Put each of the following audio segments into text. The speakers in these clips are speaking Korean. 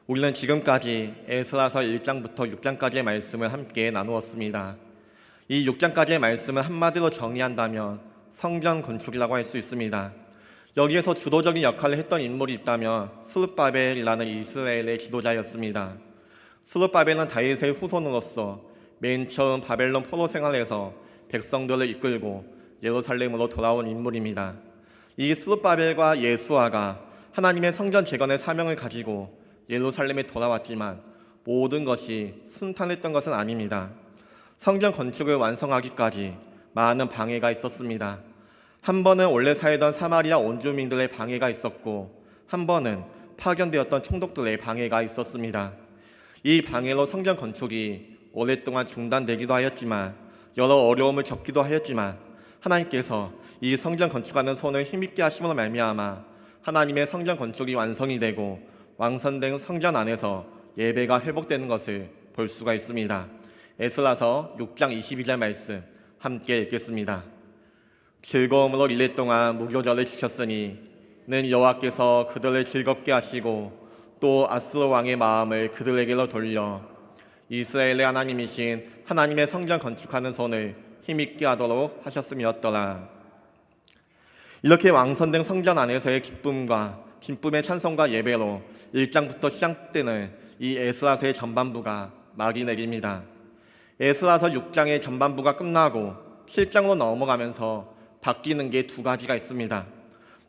우리는 지금까지 에스라서 1장부터 6장까지의 말씀을 함께 나누었습니다. 이 6장까지의 말씀을 한마디로 정의한다면 성전 건축이라고 할 수 있습니다. 여기에서 주도적인 역할을 했던 인물이 있다면 스룹바벨이라는 이스라엘의 지도자였습니다. 스룹바벨은 다윗의 후손으로서 맨 처음 바벨론 포로 생활에서 백성들을 이끌고 예루살렘으로 돌아온 인물입니다. 이 스룹바벨과 예수아가 하나님의 성전 재건의 사명을 가지고 예루살렘에 돌아왔지만 모든 것이 순탄했던 것은 아닙니다. 성전 건축을 완성하기까지 많은 방해가 있었습니다. 한 번은 원래 살던 사마리아 원주민들의 방해가 있었고, 한 번은 파견되었던 총독들의 방해가 있었습니다. 이 방해로 성전 건축이 오랫동안 중단되기도 하였지만, 여러 어려움을 겪기도 하였지만, 하나님께서 이 성전 건축하는 손을 힘있게 하심으로 말미암아 하나님의 성전 건축이 완성이 되고 완성된 성전 안에서 예배가 회복되는 것을 볼 수가 있습니다. 에스라서 6장 22절 말씀 함께 읽겠습니다. 즐거움으로 1년 동안 무교절을 지켰으니 는 여호와께서 그들을 즐겁게 하시고 또 아스로 왕의 마음을 그들에게로 돌려 이스라엘의 하나님이신 하나님의 성전 건축하는 손을 힘있게 하도록 하셨음이었더라. 이렇게 완성된 성전 안에서의 기쁨의 찬송과 예배로 1장부터 시작되는 이 에스라서의 전반부가 막이 내립니다. 에스라서 6장의 전반부가 끝나고 7장으로 넘어가면서 바뀌는 게 두 가지가 있습니다.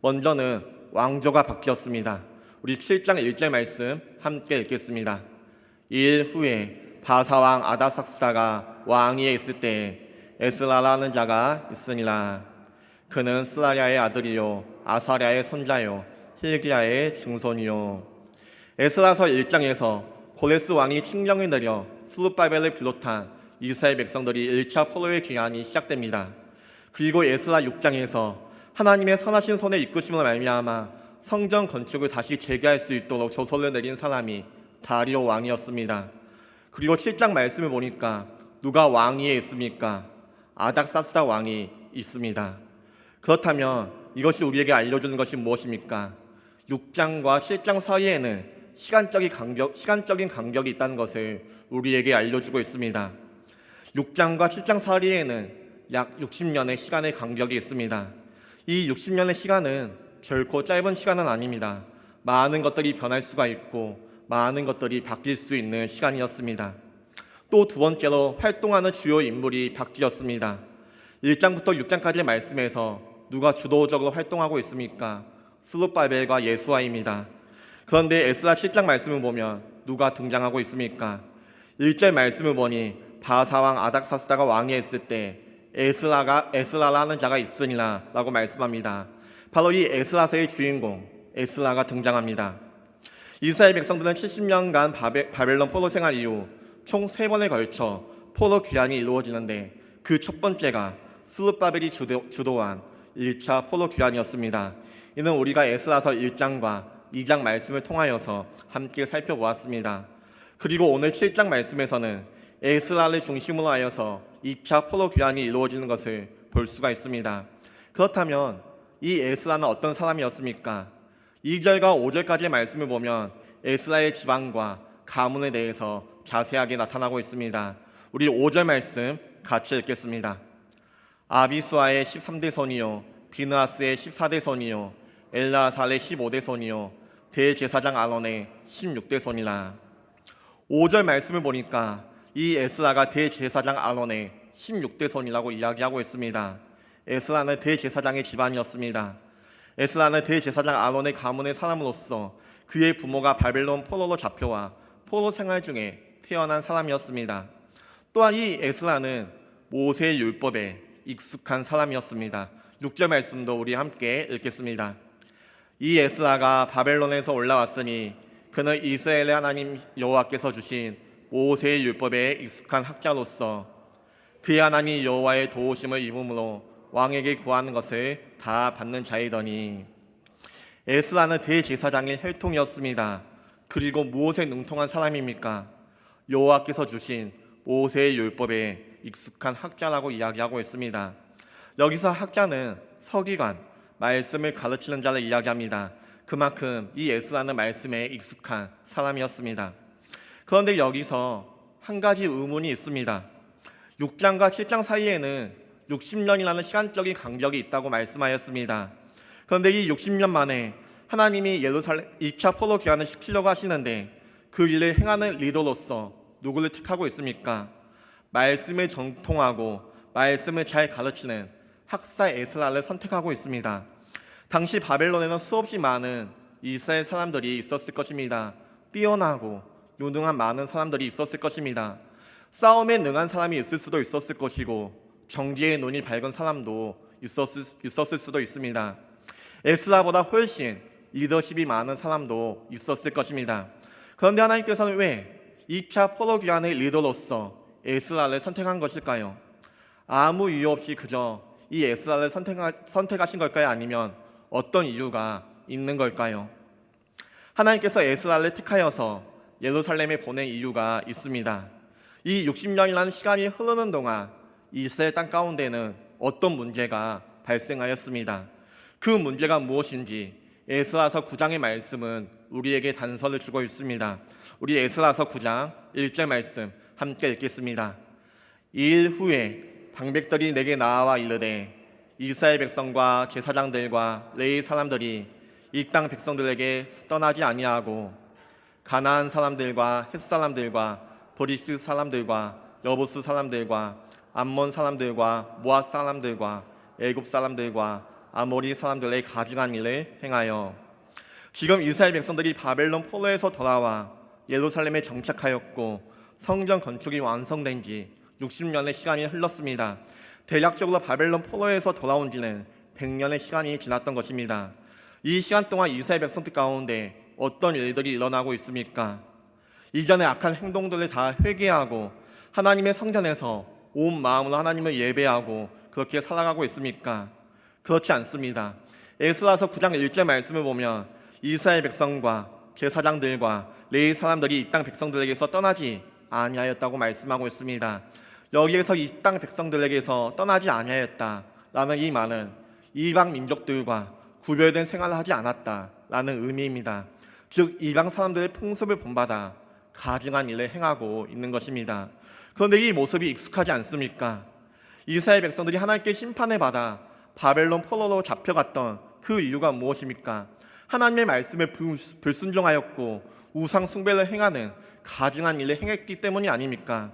먼저는 왕조가 바뀌었습니다. 우리 7장 1절 말씀 함께 읽겠습니다. 이일 후에 바사왕 아다삭사가 왕위에 있을 때에 에스라라는 자가 있으니라. 그는 스라야의 아들이요 아사랴의 손자요 hil기야의 증손이요. 에스라서 1장에서 고레스 왕이 칙령을 내려 스룹바벨을 비롯한 이스라엘 백성들이 1차 포로의 기한이 시작됩니다. 그리고 에스라 6장에서 하나님의 선하신 손에 이끄심으로 말미암아 성전 건축을 다시 재개할 수 있도록 조서를 내린 사람이 다리오 왕이었습니다. 그리고 7장 말씀을 보니까 누가 왕위에 있습니까? 아닥사스다 왕이 있습니다. 그렇다면 이것이 우리에게 알려주는 것이 무엇입니까? 6장과 7장 사이에는 시간적인 간격이 있다는 것을 우리에게 알려주고 있습니다. 6장과 7장 사이에는 약 60년의 시간의 간격이 있습니다. 이 60년의 시간은 결코 짧은 시간은 아닙니다. 많은 것들이 변할 수가 있고 많은 것들이 바뀔 수 있는 시간이었습니다. 또 두 번째로 활동하는 주요 인물이 바뀌었습니다. 1장부터 6장까지의 말씀에서 누가 주도적으로 활동하고 있습니까? 스룹바벨과 예수아입니다. 그런데 에스라 7장 말씀을 보면 누가 등장하고 있습니까? 1절 말씀을 보니 바사왕 아닥사스다가 왕위에 있을 때 에스라라는 자가 있으니라 라고 말씀합니다. 바로 이 에스라서의 주인공 에스라가 등장합니다. 이스라엘 백성들은 70년간 바벨론 포로 생활 이후 총 3번에 걸쳐 포로 귀환이 이루어지는데 그 첫 번째가 스룹바벨이 주도한 1차 포로 귀환이었습니다. 이는 우리가 에스라서 1장과 2장 말씀을 통하여서 함께 살펴보았습니다. 그리고 오늘 7장 말씀에서는 에스라를 중심으로 하여서 2차 포로 귀환이 이루어지는 것을 볼 수가 있습니다. 그렇다면 이 에스라는 어떤 사람이었습니까? 2절과 5절까지의 말씀을 보면 에스라의 지방과 가문에 대해서 자세하게 나타나고 있습니다. 우리 5절 말씀 같이 읽겠습니다. 아비수아의 13대 손이요 비느하스의 14대 손이요 엘라살의 15대 손이요 대제사장 아론의 16대 손이라. 5절 말씀을 보니까 이 에스라가 대제사장 아론의 16대 손이라고 이야기하고 있습니다. 에스라는 대제사장의 집안이었습니다. 에스라는 대제사장 아론의 가문의 사람으로서 그의 부모가 바벨론 포로로 잡혀와 포로 생활 중에 태어난 사람이었습니다. 또한 이 에스라는 모세의 율법에 익숙한 사람이었습니다. 6절 말씀도 우리 함께 읽겠습니다. 이 에스라가 바벨론에서 올라왔으니 그는 이스라엘의 하나님 여호와께서 주신 모세의 율법에 익숙한 학자로서 그의 하나님 여호와의 도우심을 입음으로 왕에게 구하는 것을 다 받는 자이더니. 에스라는 대제사장의 혈통이었습니다. 그리고 무엇에 능통한 사람입니까? 여호와께서 주신 모세의 율법에 익숙한 학자라고 이야기하고 있습니다. 여기서 학자는 서기관, 말씀을 가르치는 자를 이야기합니다. 그만큼 이 에스라는 말씀에 익숙한 사람이었습니다. 그런데 여기서 한 가지 의문이 있습니다. 6장과 7장 사이에는 60년이라는 시간적인 간격이 있다고 말씀하였습니다. 그런데 이 60년 만에 하나님이 예루살렘 2차 포로 귀환을 시키려고 하시는데 그 일을 행하는 리더로서 누구를 택하고 있습니까? 말씀을 정통하고 말씀을 잘 가르치는 학사 에스라를 선택하고 있습니다. 당시 바벨론에는 수없이 많은 이스라엘 사람들이 있었을 것입니다. 뛰어나고 유능한 많은 사람들이 있었을 것입니다. 싸움에 능한 사람이 있을 수도 있었을 것이고 정지의 눈이 밝은 사람도 있었을 수도 있습니다. 에스라보다 훨씬 리더십이 많은 사람도 있었을 것입니다. 그런데 하나님께서는 왜 2차 포로 귀환의 리더로서 에스라를 선택한 것일까요? 아무 이유 없이 그저 이 에스라를 선택하신 걸까요? 아니면 어떤 이유가 있는 걸까요? 하나님께서 에스라를 택하여서 예루살렘에 보낸 이유가 있습니다. 이 60년이라는 시간이 흐르는 동안 이스라엘 땅 가운데는 어떤 문제가 발생하였습니다. 그 문제가 무엇인지 에스라서 9장의 말씀은 우리에게 단서를 주고 있습니다. 우리 에스라서 9장 1절 말씀 함께 읽겠습니다. 이 일 후에 방백들이 내게 나와 이르되 이스라엘 백성과 제사장들과 레위 사람들이 이 땅 백성들에게 떠나지 아니하고 가나안 사람들과 헷 사람들과 브리스 사람들과 여부스 사람들과 암몬 사람들과 모압 사람들과 애굽 사람들과 아모리 사람들의 가증한 일을 행하여 지금 이스라엘 백성들이 바벨론 포로에서 돌아와 예루살렘에 정착하였고 성전 건축이 완성된 지 60년의 시간이 흘렀습니다. 대략적으로 바벨론 포로에서 돌아온 지는 100년의 시간이 지났던 것입니다. 이 시간 동안 이스라엘 백성들 가운데 어떤 일들이 일어나고 있습니까? 이전의 악한 행동들을 다 회개하고 하나님의 성전에서 온 마음으로 하나님을 예배하고 그렇게 살아가고 있습니까? 그렇지 않습니다. 에스라서 9장 1절 말씀을 보면 이스라엘 백성과 제사장들과 레위 사람들이 이 땅 백성들에게서 떠나지 아니하였다고 말씀하고 있습니다. 여기에서 이 땅 백성들에게서 떠나지 아니하였다라는 이 말은 이방 민족들과 구별된 생활을 하지 않았다라는 의미입니다. 즉 이방 사람들의 풍습을 본받아 가증한 일을 행하고 있는 것입니다. 그런데 이 모습이 익숙하지 않습니까? 이스라엘 백성들이 하나님께 심판을 받아 바벨론 포로로 잡혀갔던 그 이유가 무엇입니까? 하나님의 말씀에 불순종하였고 우상 숭배를 행하는 가증한 일을 행했기 때문이 아닙니까?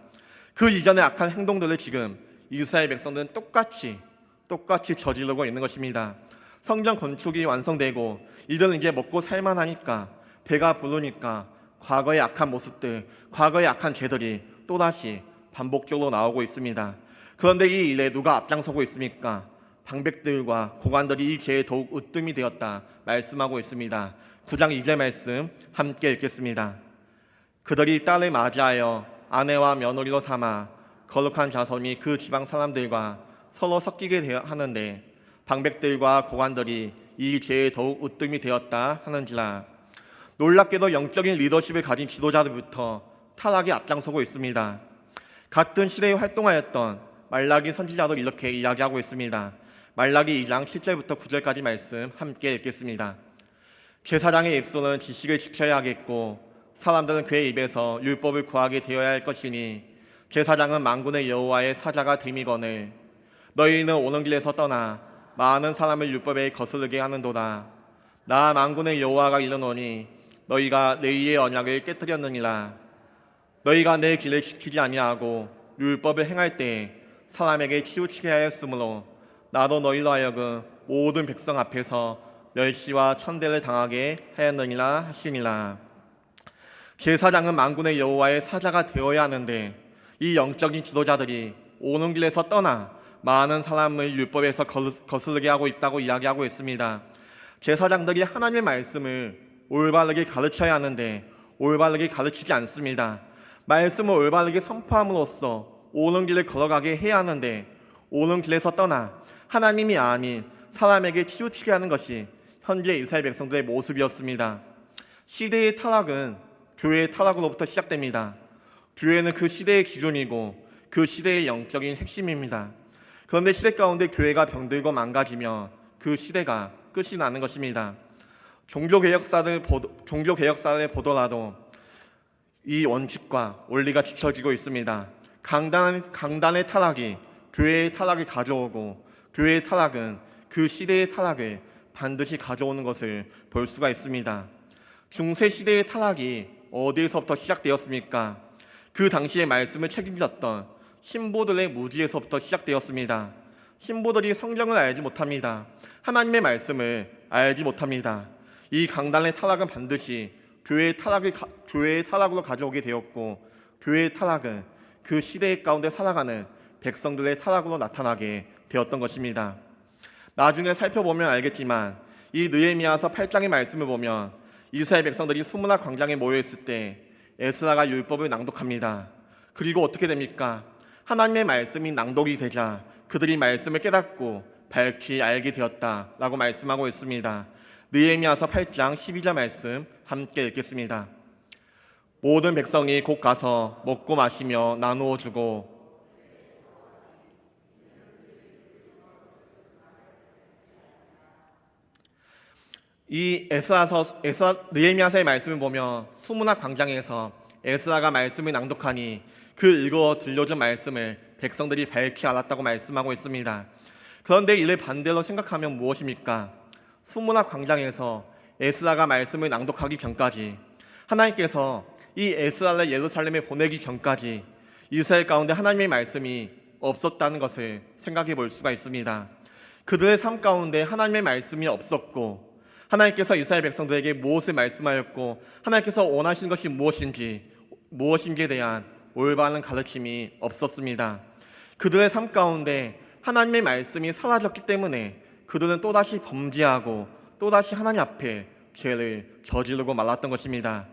그 이전의 악한 행동들을 지금 이스라엘 백성들은 똑같이 저지르고 있는 것입니다. 성전 건축이 완성되고 이들은 이제 먹고 살만하니까 배가 부르니까 과거의 악한 모습들, 과거의 악한 죄들이 또다시 반복적으로 나오고 있습니다. 그런데 이 일에 누가 앞장서고 있습니까? 방백들과 고관들이 이 죄에 더욱 으뜸이 되었다 말씀하고 있습니다. 9장 2절 말씀 함께 읽겠습니다. 그들이 딸을 맞이하여 아내와 며느리로 삼아 거룩한 자손이 그 지방 사람들과 서로 섞이게 하는데 방백들과 고관들이 이 죄에 더욱 으뜸이 되었다 하는지라. 놀랍게도 영적인 리더십을 가진 지도자들부터 타락에 앞장서고 있습니다. 같은 시대에 활동하였던 말라기 선지자도 이렇게 이야기하고 있습니다. 말라기 2장 7절부터 9절까지 말씀 함께 읽겠습니다. 제사장의 입술은 지식을 지켜야 하겠고 사람들은 그의 입에서 율법을 구하게 되어야 할 것이니 제사장은 만군의 여호와의 사자가 됨이거늘 너희는 오는 길에서 떠나 많은 사람을 율법에 거스르게 하는도다. 나 만군의 여호와가 이르노니 너희가 레위의 언약을 깨뜨렸느니라. 너희가 내 길을 지키지 아니하고 율법을 행할 때에 사람에게 치우치게 하였으므로 나도 너희로 하여금 모든 백성 앞에서 멸시와 천대를 당하게 하였느니라 하시니라. 제사장은 만군의 여호와의 사자가 되어야 하는데 이 영적인 지도자들이 오는 길에서 떠나 많은 사람을 율법에서 거스르게 하고 있다고 이야기하고 있습니다. 제사장들이 하나님의 말씀을 올바르게 가르쳐야 하는데 올바르게 가르치지 않습니다. 말씀을 올바르게 선포함으로써 오는 길을 걸어가게 해야 하는데 오는 길에서 떠나 하나님이 아닌 사람에게 치우치게 하는 것이 현재 이스라엘 백성들의 모습이었습니다. 시대의 타락은 교회의 타락으로부터 시작됩니다. 교회는 그 시대의 기준이고 그 시대의 영적인 핵심입니다. 그런데 시대 가운데 교회가 병들고 망가지며 그 시대가 끝이 나는 것입니다. 종교개혁사를 보더라도 이 원칙과 원리가 지켜지고 있습니다. 강단의 타락이 교회의 타락을 가져오고 교회의 타락은 그 시대의 타락을 반드시 가져오는 것을 볼 수가 있습니다. 중세 시대의 타락이 어디에서부터 시작되었습니까? 그 당시의 말씀을 책임졌던 신부들의 무지에서부터 시작되었습니다. 신부들이 성경을 알지 못합니다. 하나님의 말씀을 알지 못합니다. 이 강단의 타락은 반드시 교회의 타락으로 가져오게 되었고, 교회의 타락은 그 시대 가운데 살아가는 백성들의 타락으로 나타나게 되었던 것입니다. 나중에 살펴보면 알겠지만 이 느헤미야서 8장의 말씀을 보면 이스라엘 백성들이 수문학 광장에 모여있을 때 에스라가 율법을 낭독합니다. 그리고 어떻게 됩니까? 하나님의 말씀이 낭독이 되자 그들이 말씀을 깨닫고 밝히 알게 되었다라고 말씀하고 있습니다. 느헤미야서 8장 12절 말씀 함께 읽겠습니다. 모든 백성이 곧 가서 먹고 마시며 나누어 주고 이 느헤미야서의 말씀을 보면 수문학 광장에서 에스라가 말씀을 낭독하니 그 읽어 들려준 말씀을 백성들이 밝히 알았다고 말씀하고 있습니다. 그런데 이를 반대로 생각하면 무엇입니까? 수문학 광장에서 에스라가 말씀을 낭독하기 전까지, 하나님께서 이 에스라를 예루살렘에 보내기 전까지 이스라엘 가운데 하나님의 말씀이 없었다는 것을 생각해 볼 수가 있습니다. 그들의 삶 가운데 하나님의 말씀이 없었고, 하나님께서 이스라엘 백성들에게 무엇을 말씀하였고 하나님께서 원하시는 것이 무엇인지에 대한 올바른 가르침이 없었습니다. 그들의 삶 가운데 하나님의 말씀이 사라졌기 때문에 그들은 또다시 범죄하고 또다시 하나님 앞에 죄를 저지르고 말았던 것입니다.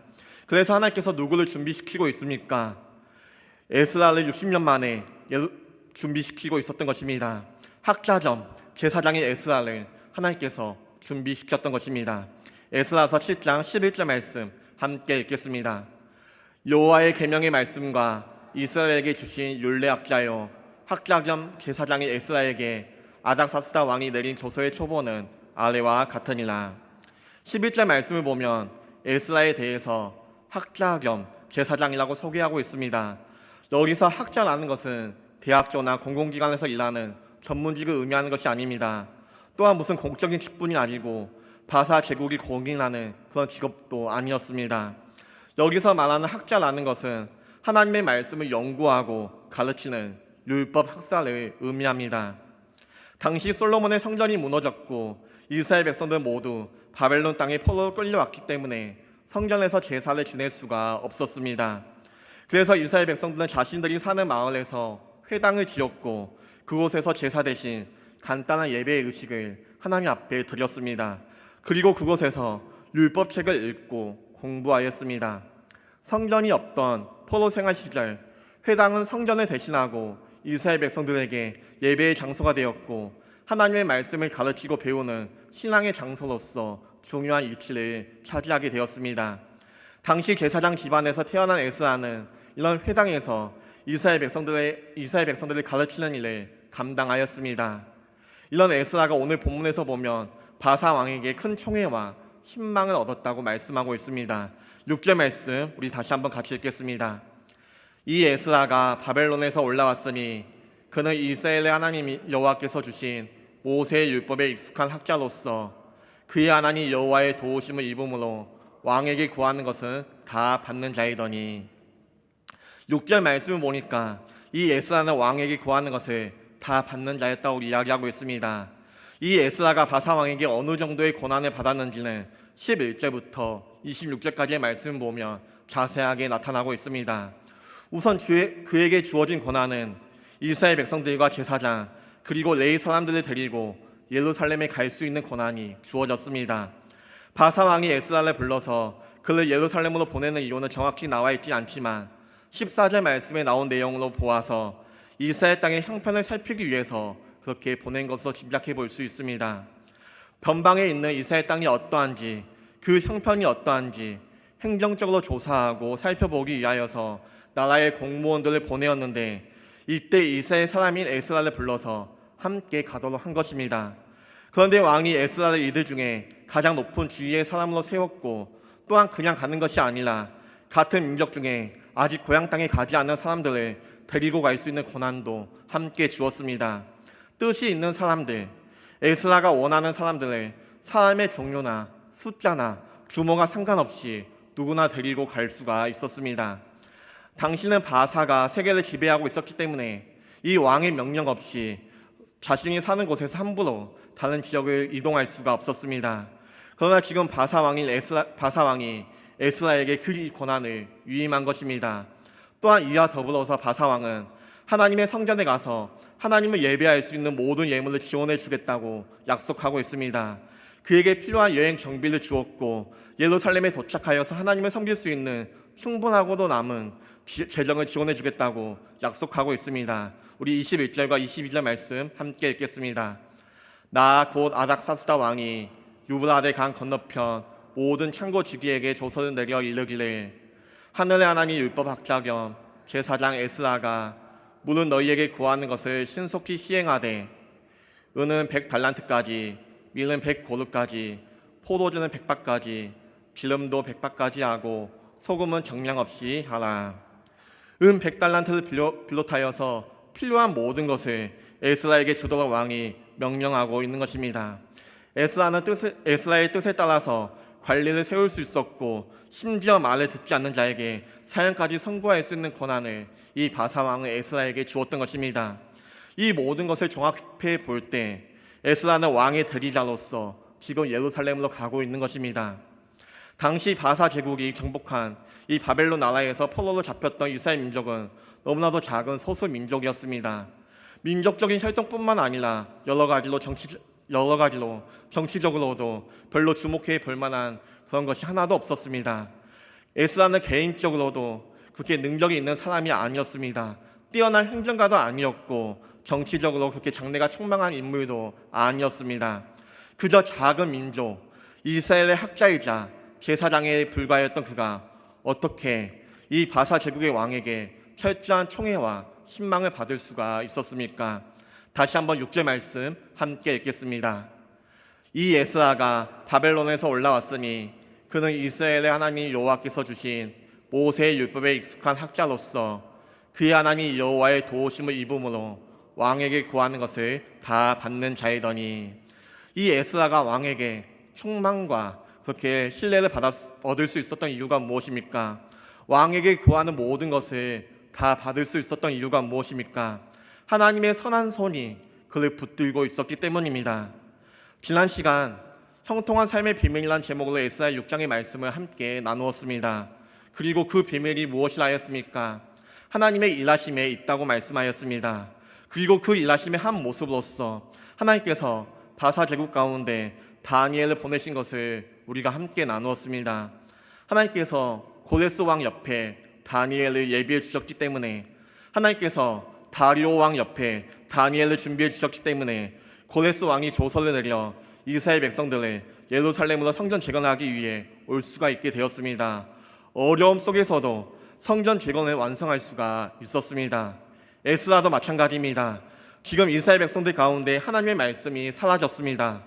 그래서 하나님께서 누구를 준비시키고 있습니까? 에스라를 60년 만에 준비시키고 있었던 것입니다. 학자점 제사장인 에스라를 하나님께서 준비시켰던 것입니다. 에스라서 7장 11절 말씀 함께 읽겠습니다. 여호와의 계명의 말씀과 이스라엘에게 주신 율례학자요 학자겸 제사장인 에스라에게 아닥사스다 왕이 내린 조서의 초본은 아래와 같으니라. 11절 말씀을 보면 에스라에 대해서 학자겸 제사장이라고 소개하고 있습니다. 여기서 학자라는 것은 대학교나 공공기관에서 일하는 전문직을 의미하는 것이 아닙니다. 또한 무슨 공적인 직분이 아니고 바사 제국이 공인하는 그런 직업도 아니었습니다. 여기서 말하는 학자라는 것은 하나님의 말씀을 연구하고 가르치는 율법 학사를 의미합니다. 당시 솔로몬의 성전이 무너졌고 이스라엘 백성들 모두 바벨론 땅에 포로로 끌려왔기 때문에 성전에서 제사를 지낼 수가 없었습니다. 그래서 이스라엘 백성들은 자신들이 사는 마을에서 회당을 지었고 그곳에서 제사 대신 간단한 예배의 의식을 하나님 앞에 드렸습니다. 그리고 그곳에서 율법책을 읽고 공부하였습니다. 성전이 없던 포로 생활 시절 회당은 성전을 대신하고 이스라엘 백성들에게 예배의 장소가 되었고 하나님의 말씀을 가르치고 배우는 신앙의 장소로서 중요한 위치를 차지하게 되었습니다. 당시 제사장 집안에서 태어난 에스라는 이런 회당에서 이스라엘 백성들을 가르치는 일을 감당하였습니다. 이런 에스라가 오늘 본문에서 보면 바사 왕에게 큰 총애와 신망을 얻었다고 말씀하고 있습니다. 6절 말씀 우리 다시 한번 같이 읽겠습니다. 이 에스라가 바벨론에서 올라왔으니 그는 이스라엘의 하나님 여호와께서 주신 모세의 율법에 익숙한 학자로서 그의 하나님 여호와의 도우심을 입음으로 왕에게 구하는 것은 다 받는 자이더니. 6절 말씀을 보니까 이 에스라는 왕에게 구하는 것을 다 받는 자였다고 이야기하고 있습니다. 이 에스라가 바사 왕에게 어느 정도의 고난을 받았는지는 11절부터 26절까지의 말씀을 보면 자세하게 나타나고 있습니다. 우선 그에게 주어진 고난은 이스라엘 백성들과 제사장 그리고 레위 사람들을 데리고 예루살렘에 갈 수 있는 고난이 주어졌습니다. 바사 왕이 에스라를 불러서 그를 예루살렘으로 보내는 이유는 정확히 나와 있지 않지만 14절 말씀에 나온 내용으로 보아서 이스라엘 땅의 형편을 살피기 위해서 그렇게 보낸 것으로 짐작해 볼 수 있습니다. 변방에 있는 이스라엘 땅이 어떠한지 그 형편이 어떠한지 행정적으로 조사하고 살펴보기 위하여서 나라의 공무원들을 보내었는데 이때 이스라엘 사람인 에스라를 불러서 함께 가도록 한 것입니다. 그런데 왕이 에스라를 이들 중에 가장 높은 지위의 사람으로 세웠고, 또한 그냥 가는 것이 아니라 같은 민족 중에 아직 고향 땅에 가지 않은 사람들을 데리고 갈 수 있는 권한도 함께 주었습니다. 뜻이 있는 사람들, 에스라가 원하는 사람들을 사람의 종류나 숫자나 규모가 상관없이 누구나 데리고 갈 수가 있었습니다. 당시는 바사가 세계를 지배하고 있었기 때문에 이 왕의 명령 없이 자신이 사는 곳에서 함부로 다른 지역을 이동할 수가 없었습니다. 그러나 지금 바사 왕이 에스라에게 그 권한을 위임한 것입니다. 또한 이와 더불어서 바사 왕은 하나님의 성전에 가서 하나님을 예배할 수 있는 모든 예물을 지원해 주겠다고 약속하고 있습니다. 그에게 필요한 여행 경비를 주었고, 예루살렘에 도착하여서 하나님을 섬길 수 있는 충분하고도 남은 재정을 지원해 주겠다고 약속하고 있습니다. 우리 21절과 22절 말씀 함께 읽겠습니다. 나 곧 아닥사스다 왕이 유브라데 강 건너편 모든 창고 지기에게 조서를 내려 이르기를, 하늘의 하나님 율법학자 겸 제사장 에스라가 물은 너희에게 구하는 것을 신속히 시행하되, 은은 100달란트까지, 밀은 100고루까지, 포도주는 100박까지, 기름도 100박까지 하고 소금은 정량 없이 하라. 100달란트를 비롯하여서 필요한 모든 것을 에스라에게 주도록 왕이 명령하고 있는 것입니다. 에스라의 뜻에 따라서 관리를 세울 수 있었고, 심지어 말을 듣지 않는 자에게 사형까지 선고할 수 있는 권한을 이 바사 왕은 에스라에게 주었던 것입니다. 이 모든 것을 종합해 볼 때 에스라는 왕의 대리자로서 지금 예루살렘으로 가고 있는 것입니다. 당시 바사 제국이 정복한 이 바벨론 나라에서 포로로 잡혔던 이스라엘 민족은 너무나도 작은 소수 민족이었습니다. 민족적인 혈통뿐만 아니라 여러 가지로 정치적으로도 별로 주목해 볼 만한 그런 것이 하나도 없었습니다. 에스라는 개인적으로도 그렇게 능력이 있는 사람이 아니었습니다. 뛰어난 행정가도 아니었고, 정치적으로 그렇게 장래가 촉망한 인물도 아니었습니다. 그저 작은 민족, 이스라엘의 학자이자 제사장에 불과했던 그가 어떻게 이 바사 제국의 왕에게 철저한 총애와 신망을 받을 수가 있었습니까? 다시 한번 6절 말씀 함께 읽겠습니다. 이 에스라가 바벨론에서 올라왔으니 그는 이스라엘의 하나님 여호와께서 주신 모세의 율법에 익숙한 학자로서 그의 하나님 여호와의 도우심을 입음으로 왕에게 구하는 것을 다 받는 자이더니, 이 에스라가 왕에게 충망과 그렇게 신뢰를 얻을 수 있었던 이유가 무엇입니까? 왕에게 구하는 모든 것을 다 받을 수 있었던 이유가 무엇입니까? 하나님의 선한 손이 그를 붙들고 있었기 때문입니다. 지난 시간 형통한 삶의 비밀이란 제목으로 에스라 6장의 말씀을 함께 나누었습니다. 그리고 그 비밀이 무엇이라 하였습니까? 하나님의 일하심에 있다고 말씀하였습니다. 그리고 그 일하심의 한 모습으로서 하나님께서 바사 제국 가운데 다니엘을 보내신 것을 우리가 함께 나누었습니다. 하나님께서 고레스 왕 옆에 다니엘을 예비해 주셨기 때문에, 하나님께서 다리오 왕 옆에 다니엘을 준비해 주셨기 때문에 고레스 왕이 조서를 내려 이스라엘 백성들을 예루살렘으로 성전 재건하기 위해 올 수가 있게 되었습니다. 어려움 속에서도 성전 재건을 완성할 수가 있었습니다. 에스라도 마찬가지입니다. 지금 이스라엘 백성들 가운데 하나님의 말씀이 사라졌습니다.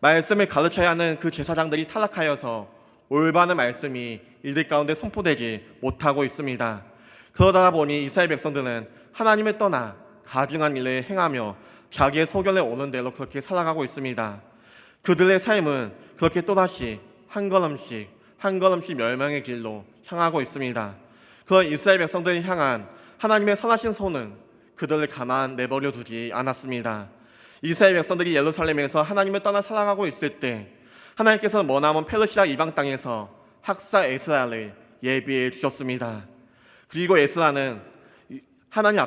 말씀을 가르쳐야 하는 그 제사장들이 타락하여서 올바른 말씀이 이들 가운데 선포되지 못하고 있습니다. 그러다 보니 이스라엘 백성들은 하나님을 떠나 가증한 일을 행하며 자기의 소견에 오는 대로 그렇게 살아가고 있습니다. 그들의 삶은 그렇게 또다시 한 걸음씩 멸망의 길로 향하고 있습니다. 그런 이스라엘 백성들을 향한 하나님의 선하신 손은 그들을 가만 내버려 두지 않았습니다. 이스라엘 백성들이 예루살렘에서 하나님을 떠나 살아가고 있을 때 하나님께서 머나먼 페르시아 이방 땅에서 학사 에스라를 예비해 주셨습니다. 그리고 에스라는 하나님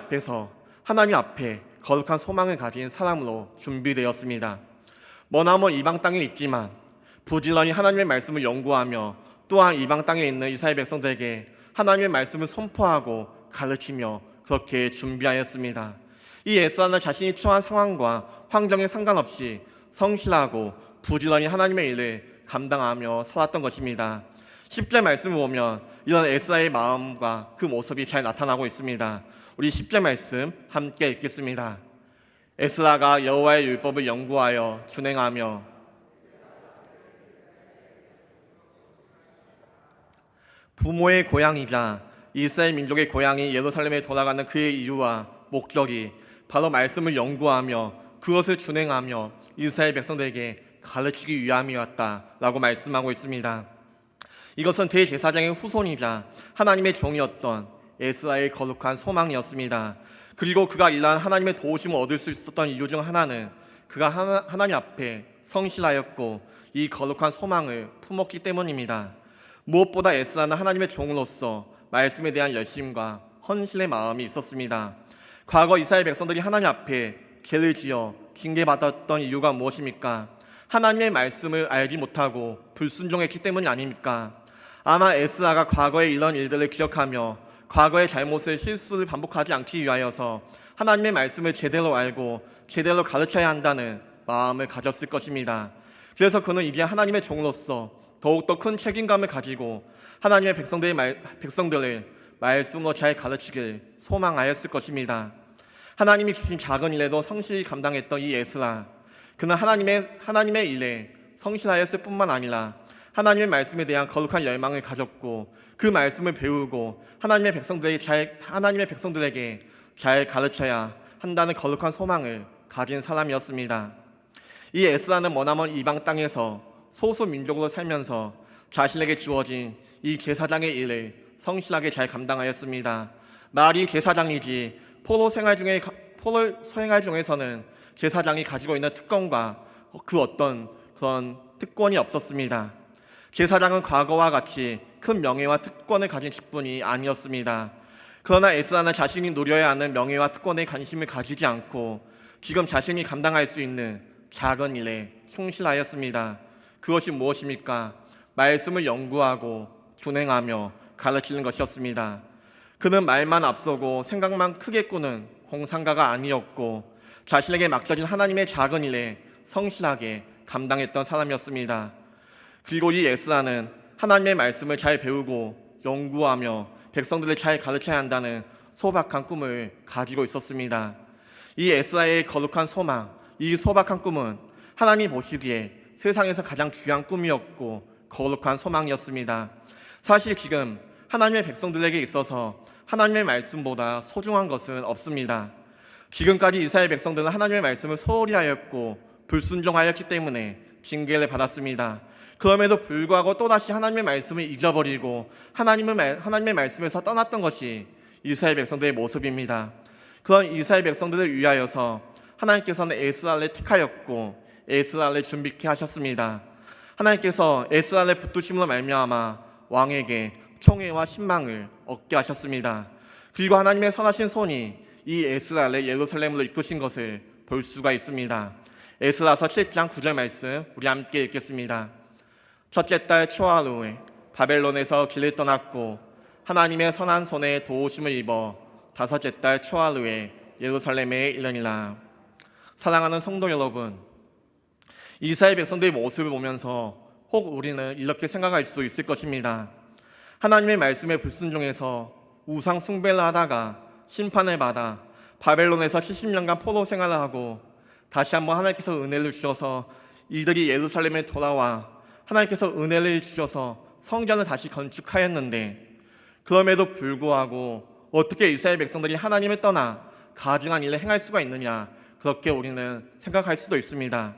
앞에 거룩한 소망을 가진 사람으로 준비되었습니다. 머나먼 이방 땅에 있지만 부지런히 하나님의 말씀을 연구하며 또한 이방 땅에 있는 이스라엘 백성들에게 하나님의 말씀을 선포하고 가르치며 그렇게 준비하였습니다. 이 에스라는 자신이 처한 상황과 환경에 상관없이 성실하고 부지런히 하나님의 일을 감당하며 살았던 것입니다. 10절 말씀을 보면 이런 에스라의 마음과 그 모습이 잘 나타나고 있습니다. 우리 10절 말씀 함께 읽겠습니다. 에스라가 여호와의 율법을 연구하여 준행하며 부모의 고향이자 이스라엘 민족의 고향이 예루살렘에 돌아가는 그의 이유와 목적이 바로 말씀을 연구하며 그것을 준행하며 이스라엘 백성들에게 가르치기 위함이었다라고 말씀하고 있습니다. 이것은 대제사장의 후손이자 하나님의 종이었던 에스라의 거룩한 소망이었습니다. 그리고 그가 일한 하나님의 도우심을 얻을 수 있었던 이유 중 하나는 그가 하나님 앞에 성실하였고 이 거룩한 소망을 품었기 때문입니다. 무엇보다 에스라는 하나님의 종으로서 말씀에 대한 열심과 헌신의 마음이 있었습니다. 과거 이스라엘 백성들이 하나님 앞에 죄를 지어 징계받았던 이유가 무엇입니까? 하나님의 말씀을 알지 못하고 불순종했기 때문이 아닙니까? 아마 에스라가 과거의 이런 일들을 기억하며 과거의 잘못을 실수를 반복하지 않기 위하여서 하나님의 말씀을 제대로 알고 제대로 가르쳐야 한다는 마음을 가졌을 것입니다. 그래서 그는 이제 하나님의 종으로서 더욱더 큰 책임감을 가지고 하나님의 백성들을 말씀으로 잘 가르치길 소망하였을 것입니다. 하나님이 주신 작은 일에도 성실히 감당했던 이 에스라, 그는 하나님의 일에 성실하였을 뿐만 아니라 하나님의 말씀에 대한 거룩한 열망을 가졌고 그 말씀을 배우고 하나님의 백성들에게 잘 가르쳐야 한다는 거룩한 소망을 가진 사람이었습니다. 이 에스라는 머나먼 이방 땅에서 소수 민족으로 살면서 자신에게 주어진 이 제사장의 일을 성실하게 잘 감당하였습니다. 말이 제사장이지 포로 생활 중에서는 제사장이 가지고 있는 특권과 그 어떤 그런 특권이 없었습니다. 제사장은 과거와 같이 큰 명예와 특권을 가진 직분이 아니었습니다. 그러나 에스라는 자신이 누려야 하는 명예와 특권에 관심을 가지지 않고 지금 자신이 감당할 수 있는 작은 일에 충실하였습니다. 그것이 무엇입니까? 말씀을 연구하고 준행하며 가르치는 것이었습니다. 그는 말만 앞서고 생각만 크게 꾸는 공상가가 아니었고 자신에게 맡겨진 하나님의 작은 일에 성실하게 감당했던 사람이었습니다. 그리고 이 에스라는 하나님의 말씀을 잘 배우고 연구하며 백성들을 잘 가르쳐야 한다는 소박한 꿈을 가지고 있었습니다. 이 에스라의 거룩한 소망, 이 소박한 꿈은 하나님 보시기에 세상에서 가장 귀한 꿈이었고 거룩한 소망이었습니다. 사실 지금 하나님의 백성들에게 있어서 하나님의 말씀보다 소중한 것은 없습니다. 지금까지 이스라엘 백성들은 하나님의 말씀을 소홀히 하였고 불순종하였기 때문에 징계를 받았습니다. 그럼에도 불구하고 또다시 하나님의 말씀을 잊어버리고 하나님의 말씀에서 떠났던 것이 이스라엘 백성들의 모습입니다. 그런 이스라엘 백성들을 위하여서 하나님께서는 에스라를 택하였고 에스라를 준비케 하셨습니다. 하나님께서 에스라를 붙드심으로 말미암아 왕에게 총애와 신망을 얻게 하셨습니다. 그리고 하나님의 선하신 손이 이 에스라를 예루살렘으로 이끄신 것을 볼 수가 있습니다. 에스라서 7장 9절 말씀 우리 함께 읽겠습니다. 첫째 달 초하루에 바벨론에서 길을 떠났고 하나님의 선한 손에 도우심을 입어 다섯째 달 초하루에 예루살렘에 이르니라. 사랑하는 성도 여러분, 이스라엘 백성들의 모습을 보면서 혹 우리는 이렇게 생각할 수 있을 것입니다. 하나님의 말씀에 불순종해서 우상 숭배를 하다가 심판을 받아 바벨론에서 70년간 포로 생활을 하고 다시 한번 하나님께서 은혜를 주셔서 이들이 예루살렘에 돌아와 하나님께서 은혜를 주셔서 성전을 다시 건축하였는데 그럼에도 불구하고 어떻게 이스라엘 백성들이 하나님을 떠나 가증한 일을 행할 수가 있느냐, 그렇게 우리는 생각할 수도 있습니다.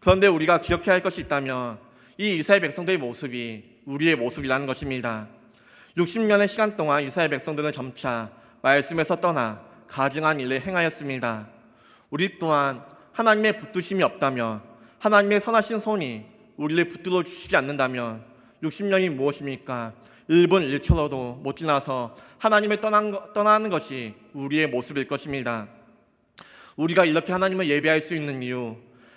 그런데 우리가 기억해야 할 것이 있다면 이 이스라엘 백성들의 모습이 우리의 모습이라는 것입니다. 60년의 시간 동안 이스라엘 백성들은 점차 말씀에서 떠나 가증한 일을 행하였습니다. 우리 또한 하나님의 붙드심이 없다면, 하나님의 선하신 손이 우리를 붙들어 주시지 않는다면 60년이 무엇입니까? 1분 1초로도 못 지나서 하나님을 떠나는 것이 우리의 모습일 것입니다. 우리가 이렇게 하나님을 예배할 수 있는 이유,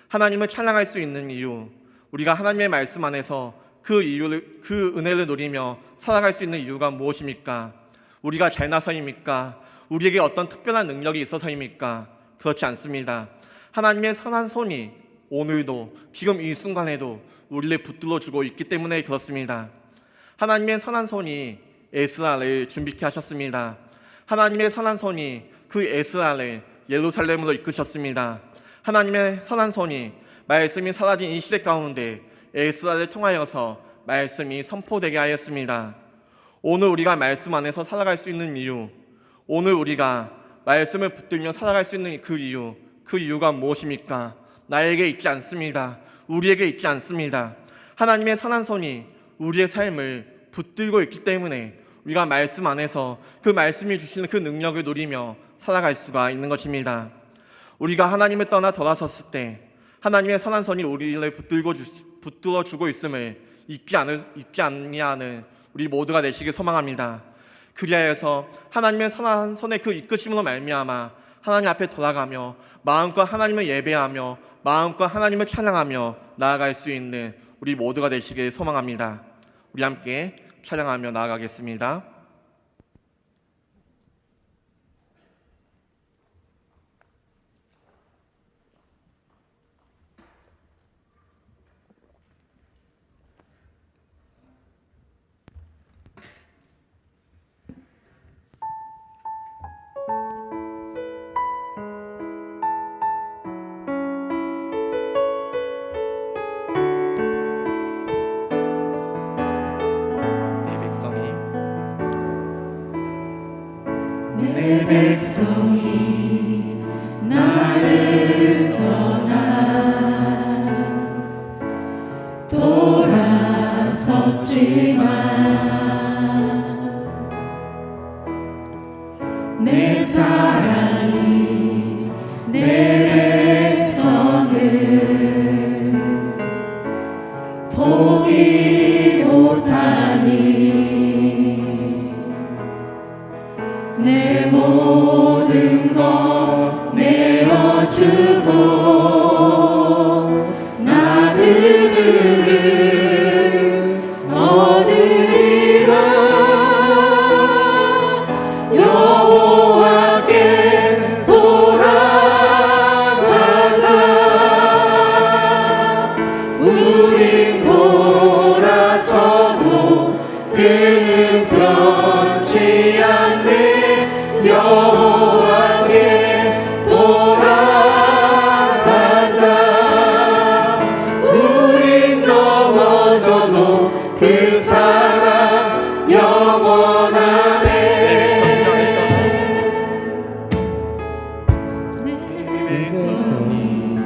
하나님을 찬양할 수 있는 이유, 우리가 하나님의 말씀 안에서 그 은혜를 누리며 살아갈 수 있는 이유가 무엇입니까? 우리가 잘나서입니까? 우리에게 어떤 특별한 능력이 있어서입니까? 그렇지 않습니다. 하나님의 선한 손이 오늘도 지금 이 순간에도 우리를 붙들어주고 있기 때문에 그렇습니다. 하나님의 선한 손이 에스라를 준비케 하셨습니다. 하나님의 선한 손이 그 에스라를 예루살렘으로 이끄셨습니다. 하나님의 선한 손이 말씀이 사라진 이 시대 가운데 에스라를 통하여서 말씀이 선포되게 하였습니다. 오늘 우리가 말씀 안에서 살아갈 수 있는 이유, 오늘 우리가 말씀을 붙들며 살아갈 수 있는 그 이유가 무엇입니까? 나에게 있지 않습니다. 우리에게 있지 않습니다. 하나님의 선한 손이 우리의 삶을 붙들고 있기 때문에 우리가 말씀 안에서 그 말씀이 주시는 그 능력을 누리며 살아갈 수가 있는 것입니다. 우리가 하나님을 떠나 돌아섰을 때 하나님의 선한 손이 우리를 붙들어 주고 있음을 잊지 않냐는 우리 모두가 되시길 소망합니다. 그리하여서 하나님의 선한 손의 그 이끄심으로 말미암아 하나님 앞에 돌아가며 마음껏 하나님을 예배하며 마음껏 하나님을 찬양하며 나아갈 수 있는 우리 모두가 되시길 소망합니다. 우리 함께 찬양하며 나아가겠습니다. 내 백성이 나를 떠나 돌아섰지만 내 사랑이 내 백성을 포기 못하니 내 모든 것 내어주고 나 그들을 얻으리라. 여호와께 돌아가자. 우린 돌아서도 그는 변치 않네. 여호와께 돌아가자. 우린 넘어져도 그 사랑 영원하네. 내 백성이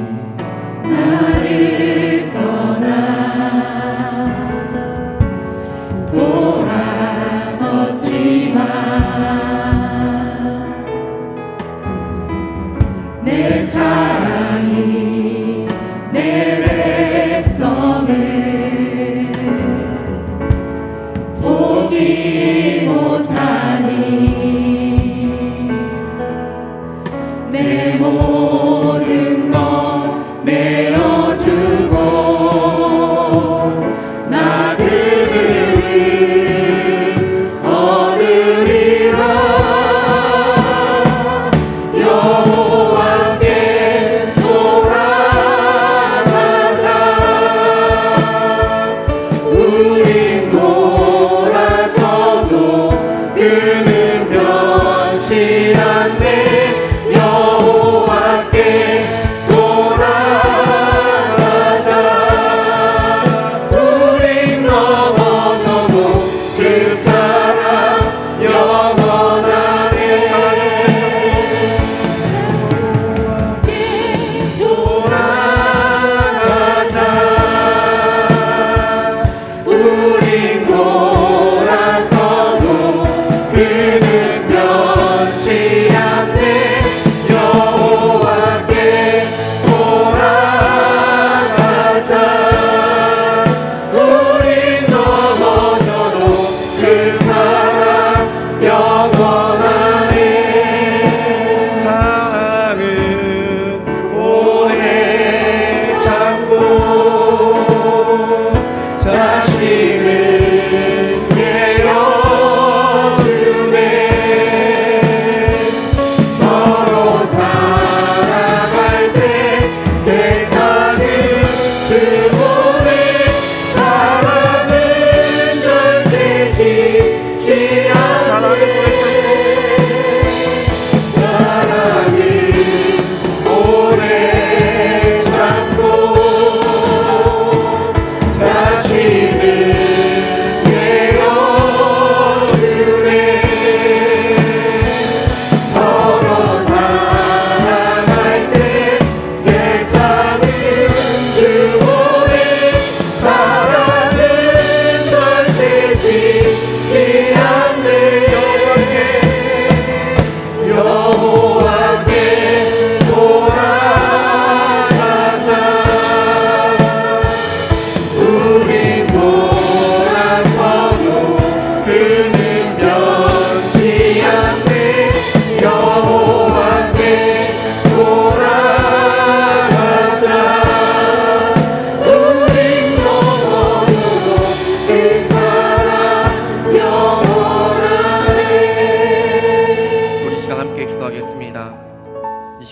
나를 떠나 돌아섰지만 내 사랑이 내 백성을 포기 못하니 내 모든 것 내어주고 나 그들을 얻으리라. 여호와께 돌아가자. 우린 돌아서도 그는 변치 않네. 여호와께 돌아가자. 우린 넘어져도 그 사랑 영원하네. 돌아가자. 우린 돌아서도 그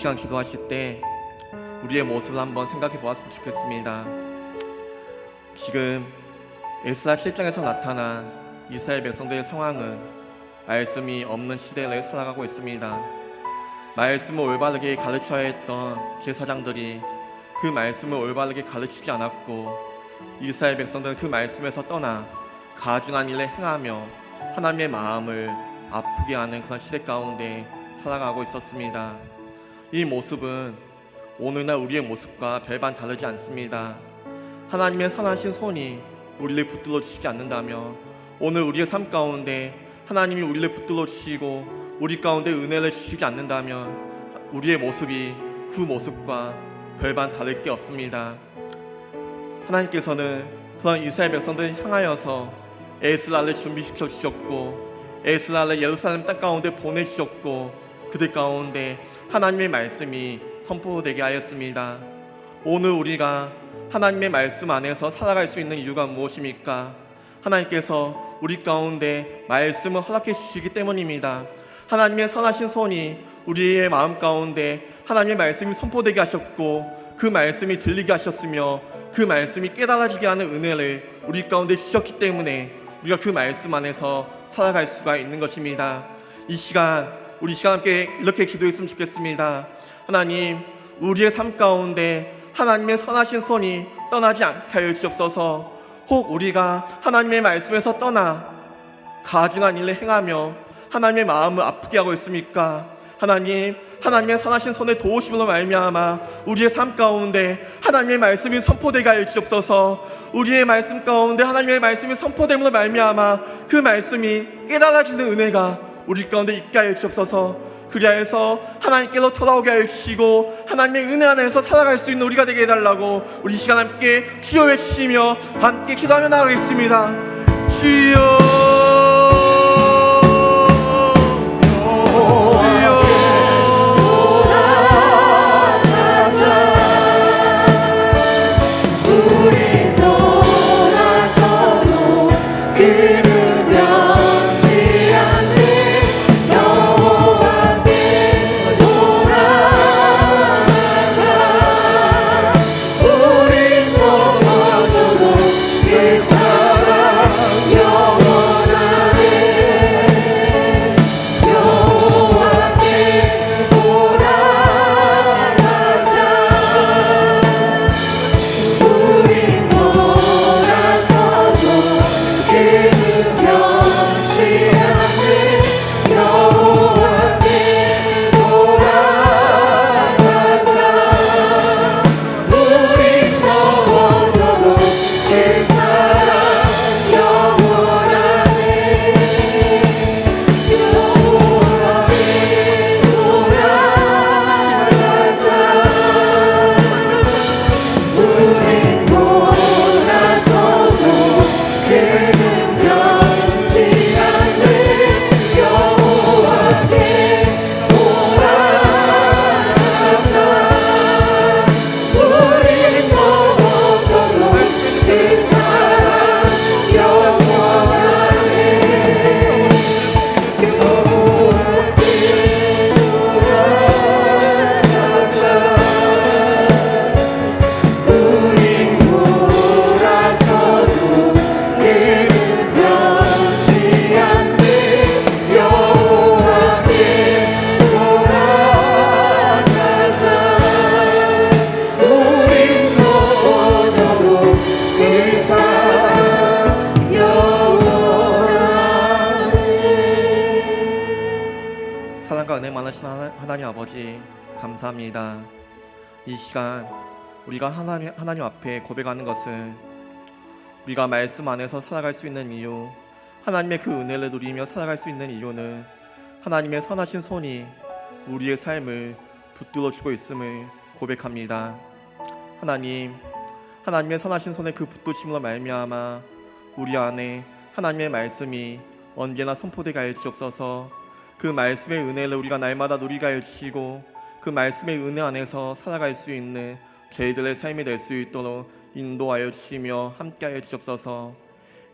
시간 기도하실 때 우리의 모습을 한번 생각해 보았으면 좋겠습니다. 지금 에스라 7장에서 나타난 이스라엘 백성들의 상황은 말씀이 없는 시대를 살아가고 있습니다. 말씀을 올바르게 가르쳐야 했던 제사장들이 그 말씀을 올바르게 가르치지 않았고, 이스라엘 백성들은 그 말씀에서 떠나 가증한 일에 행하며 하나님의 마음을 아프게 하는 그런 시대 가운데 살아가고 있었습니다. 이 모습은 오늘날 우리의 모습과 별반 다르지 않습니다. 하나님의 선하신 손이 우리를 붙들어 주시지 않는다면, 오늘 우리의 삶 가운데 하나님이 우리를 붙들어 주시고 우리 가운데 은혜를 주시지 않는다면 우리의 모습이 그 모습과 별반 다를 게 없습니다. 하나님께서는 그런 이스라엘 백성들을 향하여서 에스라를 준비시켜 주셨고, 에스라를 예루살렘 땅 가운데 보내주셨고, 그들 가운데 하나님의 말씀이 선포되게 하였습니다. 오늘 우리가 하나님의 말씀 안에서 살아갈 수 있는 이유가 무엇입니까? 하나님께서 우리 가운데 말씀을 허락해 주시기 때문입니다. 하나님의 선하신 손이 우리의 마음 가운데 하나님의 말씀이 선포되게 하셨고, 그 말씀이 들리게 하셨으며 그 말씀이 깨달아지게 하는 은혜를 우리 가운데 주셨기 때문에 우리가 그 말씀 안에서 살아갈 수가 있는 것입니다. 이 시간 우리 시간 함께 이렇게 기도했으면 좋겠습니다. 하나님, 우리의 삶 가운데 하나님의 선하신 손이 떠나지 않게 하여 주옵소서. 혹 우리가 하나님의 말씀에서 떠나 가증한 일을 행하며 하나님의 마음을 아프게 하고 있습니까? 하나님, 하나님의 선하신 손의 도우심으로 말미암아 우리의 삶 가운데 하나님의 말씀이 선포되게 하여 주옵소서. 우리의 말씀 가운데 하나님의 말씀이 선포됨으로 말미암아 그 말씀이 깨달아지는 은혜가 우리 가운데 있게 하여 주옵소서. 그리하여서 하나님께로 돌아오게 하여 주시고 하나님의 은혜 안에서 살아갈 수 있는 우리가 되게 해달라고 우리 시간 함께 주여 외치며 함께 기도하며 나가겠습니다. 주여, 우리 돌아서도 그는 변치 않는 여호와께 돌아가자. 우리 넘어져도 그 사랑 영원하네. 여호와께 돌아가자. 우리 돌아서도 그는 변치 않는 여호와께 돌아가자. 우리 넘어져도 그 사랑 영원하네. 여호와께 돌아가자. 우리 돌아서도 그는 변치 않는 여호와께 돌아가자. 우리 넘어져도 그 사랑 영원하네. 여호와께 돌아가자. 우리 돌아서도 그는 변치 않는 여호와께 돌아가자. 우리 넘어져도 그 사랑 영원하네. 사랑과 은혜 많으신 하나님 아버지, 감사합니다. 이 시간 우리가 하나님 앞에 고백하는 것은 우리가 말씀 안에서 살아갈 수 있는 이유, 하나님의 그 은혜를 누리며 살아갈 수 있는 이유는 하나님의 선하신 손이 우리의 삶을 붙들어주고 있음을 고백합니다. 하나님, 하나님의 선하신 손의 그 붙드심으로 말미암아 우리 안에 하나님의 말씀이 언제나 선포되게 하여 주옵소서. 그 말씀의 은혜를 우리가 날마다 누리게 하여 주시고 그 말씀의 은혜 안에서 살아갈 수 있는 저희들의 삶이 될 수 있도록 인도하여 주시며 함께하여 주옵소서.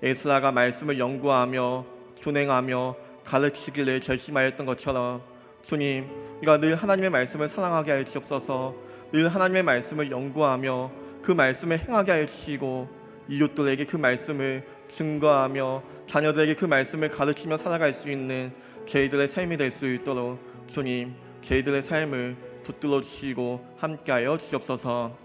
에스라가 말씀을 연구하며 준행하며 가르치기를 결심하였던 것처럼 주님, 우리가 늘 하나님의 말씀을 사랑하게 하여 주옵소서. 늘 하나님의 말씀을 연구하며 그 말씀을 행하게 하여 주시고 이웃들에게 그 말씀을 증거하며 자녀들에게 그 말씀을 가르치며 살아갈 수 있는 저희들의 삶이 될 수 있도록 주님, 저희들의 삶을 붙들어 주시고 함께하여 주옵소서.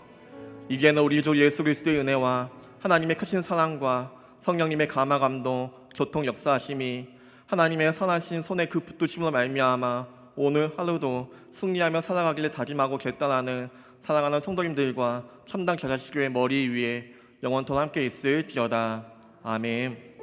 이제는 우리 주 예수 그리스도의 은혜와 하나님의 크신 사랑과 성령님의 감화 감동 교통 역사하심이 하나님의 선하신 손에 그 붙드심으로 말미암아 오늘 하루도 승리하며 살아가기를 다짐하고 결단하는 사랑하는 성도님들과 참당 제자식교회 머리 위에 영원토록 함께 있을지어다. 아멘.